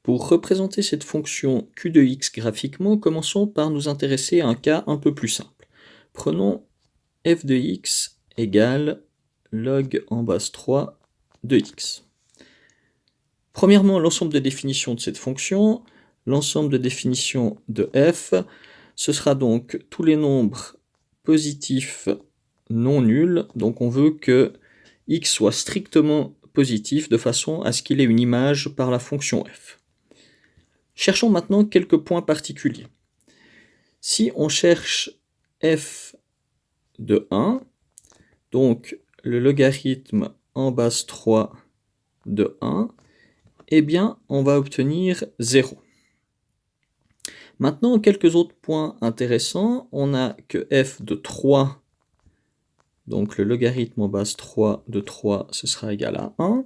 Pour représenter cette fonction q de x graphiquement, commençons par nous intéresser à un cas un peu plus simple. Prenons f de x égale log en base 3 de x. Premièrement, l'ensemble de définitions de cette fonction, l'ensemble de définitions de f, ce sera donc tous les nombres positifs non nuls, donc on veut que x soit strictement positif de façon à ce qu'il ait une image par la fonction f. Cherchons maintenant quelques points particuliers. Si on cherche f de 1, donc le logarithme en base 3 de 1, eh bien on va obtenir 0. Maintenant, quelques autres points intéressants. On a que f de 3, donc le logarithme en base 3 de 3, ce sera égal à 1.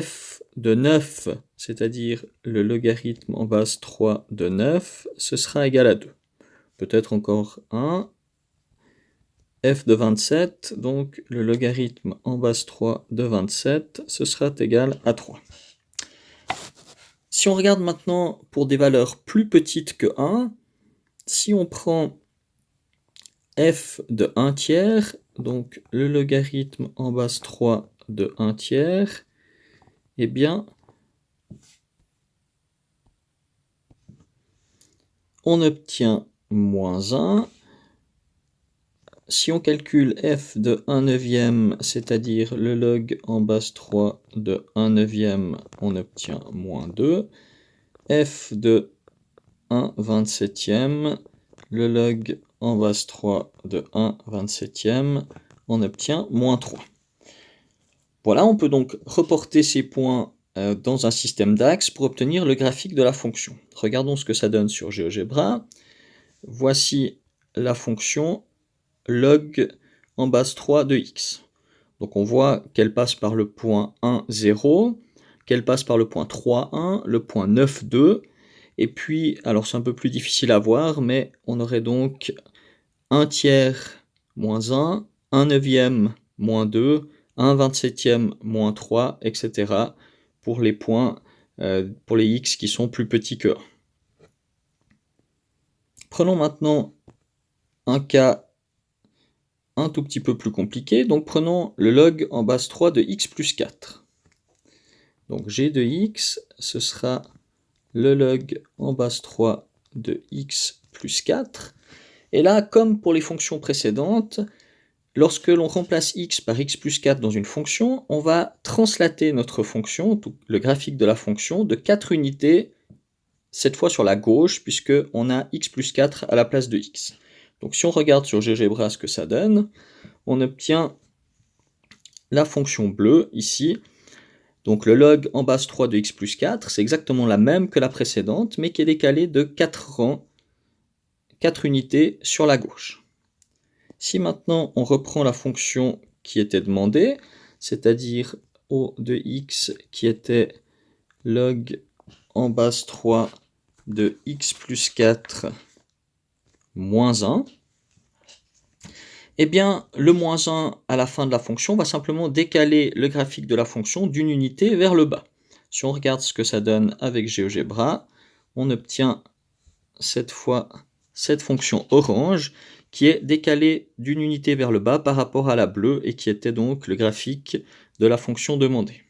f de 9, c'est-à-dire le logarithme en base 3 de 9, ce sera égal à 2. Peut-être encore 1. f de 27, donc le logarithme en base 3 de 27, ce sera égal à 3. Si on regarde maintenant pour des valeurs plus petites que 1, si on prend f de 1 tiers, donc le logarithme en base 3 de 1 tiers, eh bien, on obtient moins 1. Si on calcule f de 1 neuvième, c'est-à-dire le log en base 3 de 1 neuvième, on obtient moins 2. f de 1 27e, le log en base 3 de 1 27e, on obtient moins 3. Voilà, on peut donc reporter ces points dans un système d'axes pour obtenir le graphique de la fonction. Regardons ce que ça donne sur GeoGebra. Voici la fonction log en base 3 de x. Donc on voit qu'elle passe par le point 1, 0, qu'elle passe par le point 3, 1, le point 9, 2, et puis, alors c'est un peu plus difficile à voir, mais on aurait donc 1 tiers moins 1, 1 neuvième moins 2, 1 27e moins 3, etc. pour les points, pour les x qui sont plus petits que 1. Prenons maintenant un cas un tout petit peu plus compliqué, donc prenons le log en base 3 de x plus 4. Donc g de x, ce sera le log en base 3 de x plus 4. Et là, comme pour les fonctions précédentes, lorsque l'on remplace x par x plus 4 dans une fonction, on va translater notre fonction, le graphique de la fonction, de 4 unités, cette fois sur la gauche, puisqu'on a x plus 4 à la place de x. Donc si on regarde sur GeoGebra ce que ça donne, on obtient la fonction bleue ici. Donc le log en base 3 de x plus 4, c'est exactement la même que la précédente, mais qui est décalée de 4 rangs, 4 unités sur la gauche. Si maintenant on reprend la fonction qui était demandée, c'est-à-dire O de x qui était log en base 3 de x plus 4 moins 1, eh bien le moins 1 à la fin de la fonction va simplement décaler le graphique de la fonction d'une unité vers le bas. Si on regarde ce que ça donne avec GeoGebra, on obtient cette fois cette fonction orange qui est décalée d'une unité vers le bas par rapport à la bleue et qui était donc le graphique de la fonction demandée.